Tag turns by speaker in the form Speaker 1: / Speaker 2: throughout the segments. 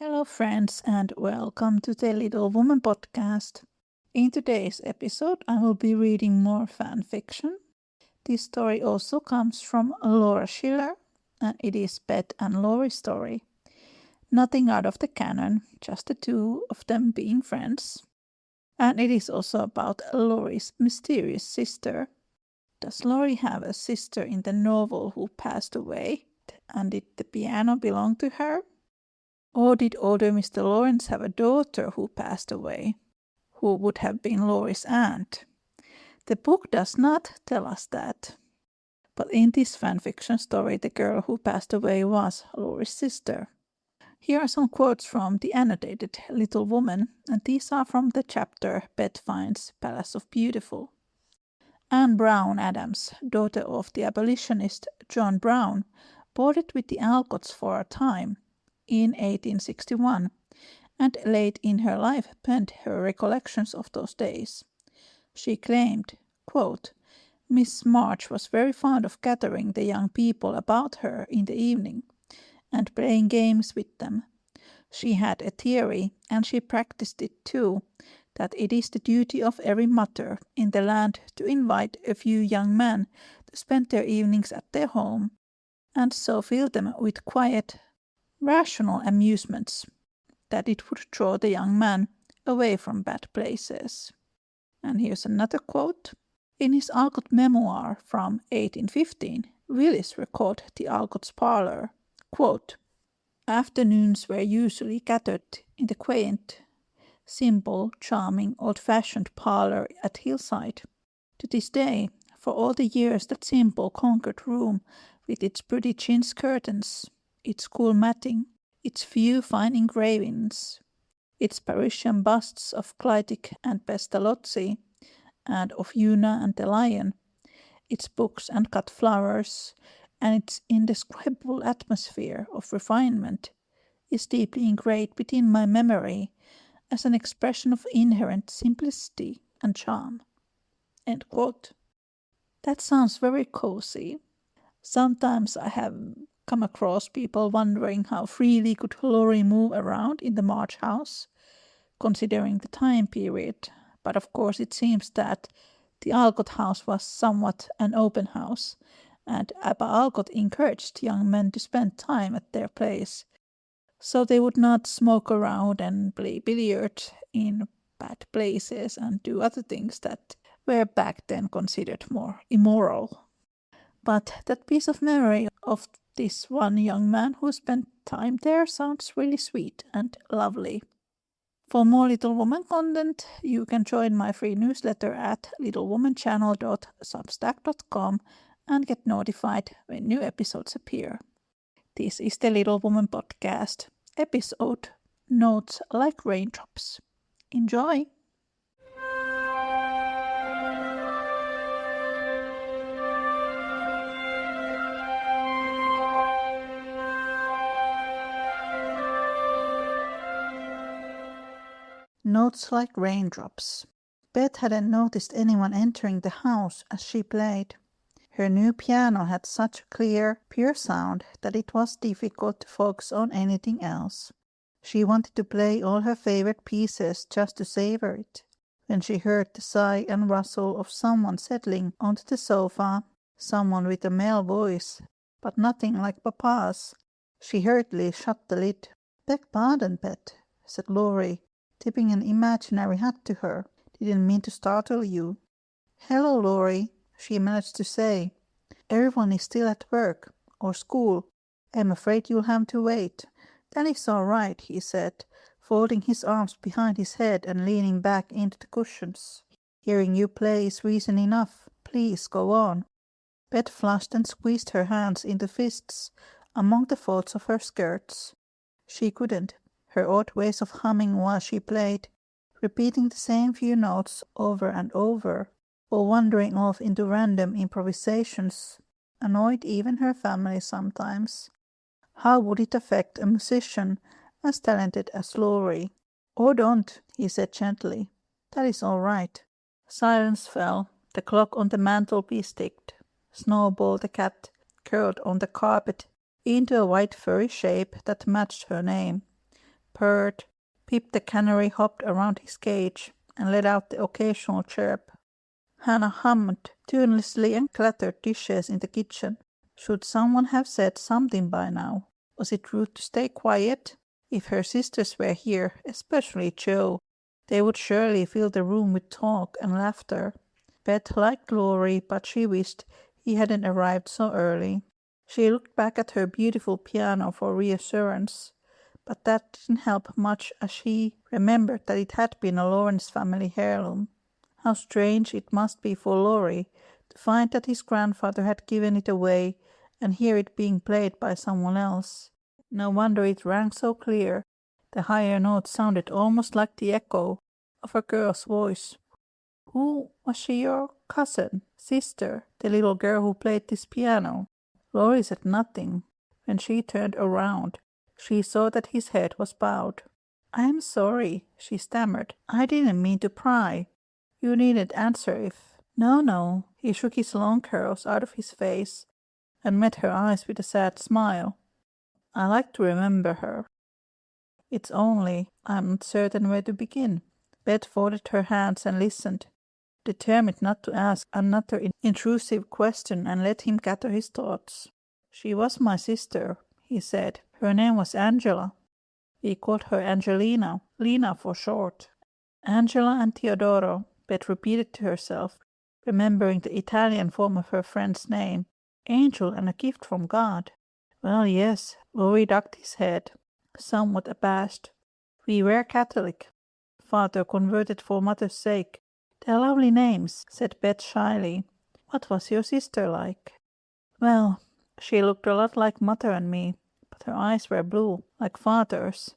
Speaker 1: Hello, friends, and welcome to the Little Woman podcast. In today's episode, I will be reading more fan fiction. This story also comes from Laura Schiller, and it is Beth and Laurie's story. Nothing out of the canon, just the two of them being friends. And it is also about Laurie's mysterious sister. Does Laurie have a sister in the novel who passed away? And did the piano belong to her? Or did older Mr. Lawrence have a daughter who passed away, who would have been Laurie's aunt? The book does not tell us that. But in this fanfiction story, the girl who passed away was Laurie's sister. Here are some quotes from the annotated Little Woman, and these are from the chapter Beth finds Palace of Beautiful. Anne Brown Adams, daughter of the abolitionist John Brown, boarded with the Alcotts for a time in 1861, and late in her life penned her recollections of those days. She claimed, quote, Miss March was very fond of gathering the young people about her in the evening, and playing games with them. She had a theory, and she practiced it too, that it is the duty of every mother in the land to invite a few young men to spend their evenings at their home, and so fill them with quiet, rational amusements, that it would draw the young man away from bad places. And here's another quote. In his Alcott memoir from 1815, Willis recalled the Alcott's parlor. Quote, afternoons were usually gathered in the quaint, simple, charming, old-fashioned parlor at Hillside. To this day, for all the years that simple Concord room with its pretty chintz curtains, its cool matting, its few fine engravings, its Parisian busts of Clytie and Pestalozzi, and of Una and the Lion, its books and cut flowers, and its indescribable atmosphere of refinement is deeply engraved within my memory as an expression of inherent simplicity and charm. End quote. That sounds very cozy. Sometimes I have come across people wondering how freely could Laurie move around in the March house, considering the time period. But of course it seems that the Alcott house was somewhat an open house, and Abba Alcott encouraged young men to spend time at their place, so they would not smoke around and play billiards in bad places and do other things that were back then considered more immoral. But that piece of memory of this one young man who spent time there sounds really sweet and lovely. For more Little Woman content, you can join my free newsletter at littlewomanchannel.substack.com and get notified when new episodes appear. This is the Little Woman podcast, episode Notes Like Raindrops. Enjoy! Notes Like Raindrops. Beth hadn't noticed anyone entering the house as she played. Her new piano had such a clear, pure sound that it was difficult to focus on anything else. She wanted to play all her favorite pieces just to savor it. When she heard the sigh and rustle of someone settling onto the sofa, someone with a male voice, but nothing like Papa's, she hurriedly shut the lid. Beg pardon, Beth, said Laurie, tipping an imaginary hat to her. Didn't mean to startle you. Hello, Laurie, she managed to say. Everyone is still at work, or school. I'm afraid you'll have to wait. That is all right, he said, folding his arms behind his head and leaning back into the cushions. Hearing you play is reason enough. Please go on. Beth flushed and squeezed her hands into fists among the folds of her skirts. She couldn't. Her odd ways of humming while she played, repeating the same few notes over and over, or wandering off into random improvisations, annoyed even her family sometimes. How would it affect a musician as talented as Laurie? Oh, don't, he said gently. That is all right. Silence fell. The clock on the mantelpiece ticked. Snowball the cat curled on the carpet into a white furry shape that matched her name. purred, Pip the canary hopped around his cage and let out the occasional chirp. Hannah hummed tunelessly and clattered dishes in the kitchen. Should someone have said something by now? Was it rude to stay quiet? If her sisters were here, especially Joe, they would surely fill the room with talk and laughter. Beth liked Laurie, but she wished he hadn't arrived so early. She looked back at her beautiful piano for reassurance, but that didn't help much as she remembered that it had been a Lawrence family heirloom. How strange it must be for Laurie to find that his grandfather had given it away and hear it being played by someone else. No wonder it rang so clear. The higher notes sounded almost like the echo of a girl's voice. Who was she, your cousin, sister, the little girl who played this piano? Laurie said nothing. When she turned around, she saw that his head was bowed. I'm sorry, she stammered. I didn't mean to pry. You needn't answer if... No. He shook his long curls out of his face and met her eyes with a sad smile. I like to remember her. It's only I'm not certain where to begin. Beth folded her hands and listened, determined not to ask another intrusive question and let him gather his thoughts. She was my sister, he said. Her name was Angela. We called her Angelina, Lina for short. Angela and Teodoro, Beth repeated to herself, remembering the Italian form of her friend's name. Angel and a gift from God. Well, yes, Laurie ducked his head, somewhat abashed. We were Catholic. Father converted for mother's sake. They're lovely names, said Beth shyly. What was your sister like? Well, she looked a lot like mother and me, but her eyes were blue, like father's.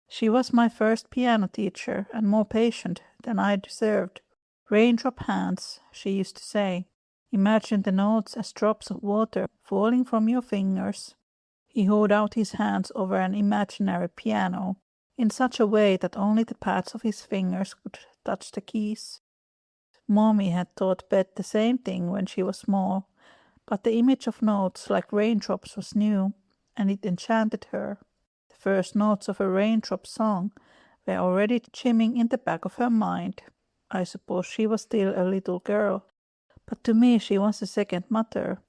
Speaker 1: She was my first piano teacher and more patient than I deserved. Raindrop hands, she used to say. Imagine the notes as drops of water falling from your fingers. He held out his hands over an imaginary piano, in such a way that only the pads of his fingers could touch the keys. Mommy had taught Beth the same thing when she was small, but the image of notes like raindrops was new, and it enchanted her. The first notes of a raindrop song were already chimming in the back of her mind. I suppose she was still a little girl, but to me she was a second mother.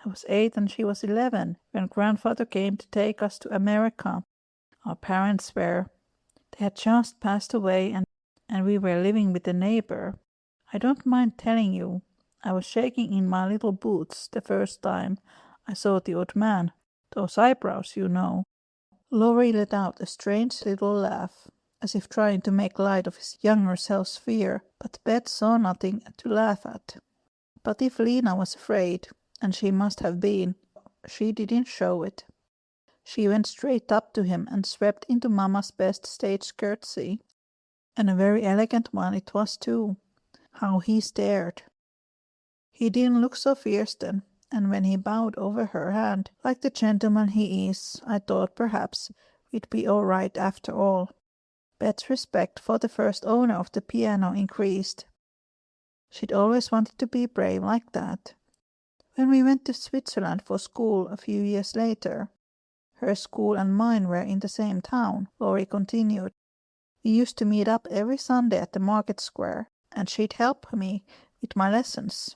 Speaker 1: I was 8 and she was 11 when grandfather came to take us to America. Our parents were. They had just passed away and we were living with a neighbor. I don't mind telling you, I was shaking in my little boots the first time I saw the old man. Those eyebrows, you know. Laurie let out a strange little laugh, as if trying to make light of his younger self's fear, but Beth saw nothing to laugh at. But if Lina was afraid, and she must have been, she didn't show it. She went straight up to him and swept into Mama's best stage curtsy. And a very elegant one it was too. How he stared. He didn't look so fierce then, and when he bowed over her hand, like the gentleman he is, I thought perhaps we'd be all right after all. Beth's respect for the first owner of the piano increased. She'd always wanted to be brave like that. When we went to Switzerland for school a few years later, her school and mine were in the same town, Laurie continued. We used to meet up every Sunday at the market square, and she'd help me with my lessons.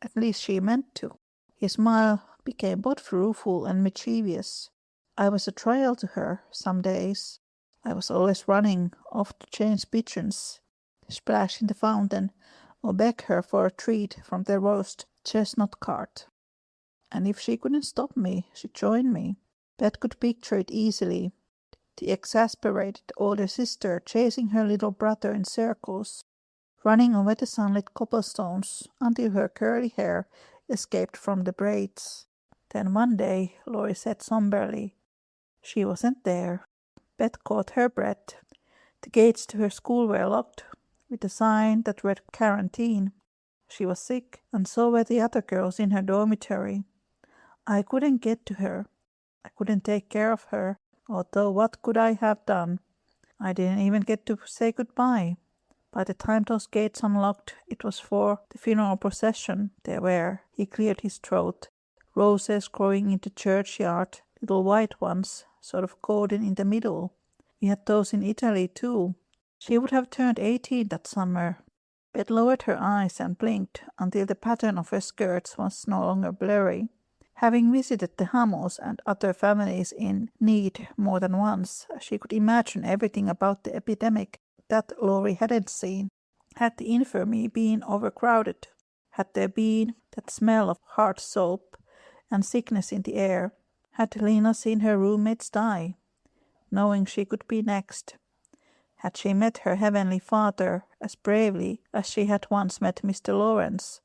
Speaker 1: At least she meant to. His smile became both rueful and mischievous. I was a trial to her some days. I was always running off to change pigeons, splash in the fountain, or beg her for a treat from the roast chestnut cart. And if she couldn't stop me, she'd join me. Beth could picture it easily. The exasperated older sister chasing her little brother in circles, running over the sunlit cobblestones until her curly hair escaped from the braids. Then one day, Laurie said somberly, she wasn't there. Beth caught her breath. The gates to her school were locked, with a sign that read quarantine. She was sick, and so were the other girls in her dormitory. I couldn't get to her. I couldn't take care of her, although what could I have done? I didn't even get to say goodbye. By the time those gates unlocked, it was for the funeral procession. There were, he cleared his throat, roses growing in the churchyard, little white ones, sort of golden in the middle. We had those in Italy too. She would have turned 18 that summer. Beth lowered her eyes and blinked until the pattern of her skirts was no longer blurry. Having visited the Hamos and other families in need more than once, she could imagine everything about the epidemic that Laurie hadn't seen. Had the infirmary been overcrowded? Had there been that smell of hard soap and sickness in the air? Had Niina seen her roommates die, knowing she could be next? Had she met her heavenly Father as bravely as she had once met Mr. Lawrence?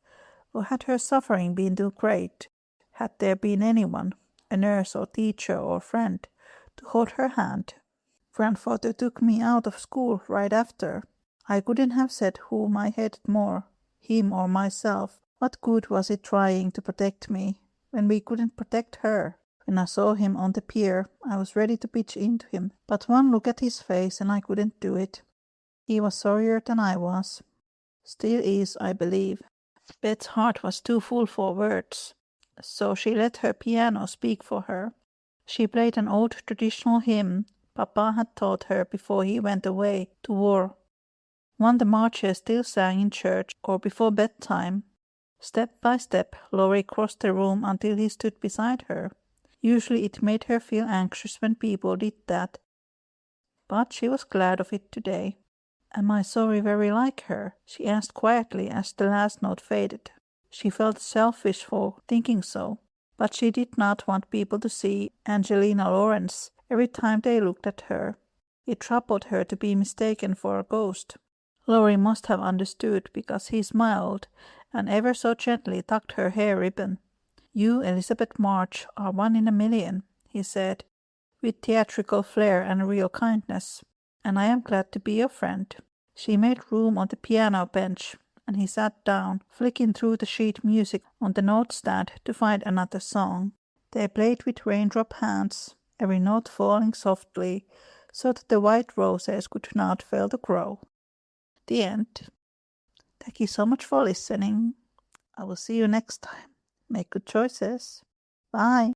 Speaker 1: Or had her suffering been too great? Had there been anyone, a nurse or teacher or friend, to hold her hand? Grandfather took me out of school right after. I couldn't have said whom I hated more, him or myself. What good was it trying to protect me when we couldn't protect her? When I saw him on the pier, I was ready to pitch into him, but one look at his face and I couldn't do it. He was sorrier than I was. Still is, I believe. Beth's heart was too full for words, so she let her piano speak for her. She played an old traditional hymn Papa had taught her before he went away to war. One the marchers still sang in church or before bedtime. Step by step, Laurie crossed the room until he stood beside her. Usually it made her feel anxious when people did that, but she was glad of it today. Am I sorry very like her? She asked quietly as the last note faded. She felt selfish for thinking so, but she did not want people to see Angelina Lawrence every time they looked at her. It troubled her to be mistaken for a ghost. Laurie must have understood because he smiled and ever so gently tucked her hair ribbon. You, Elizabeth March, are 1 in a million, he said, with theatrical flair and real kindness, and I am glad to be your friend. She made room on the piano bench, and he sat down, flicking through the sheet music on the notestand to find another song. They played with raindrop hands, every note falling softly, so that the white roses could not fail to grow. The end. Thank you so much for listening. I will see you next time. Make good choices. Bye.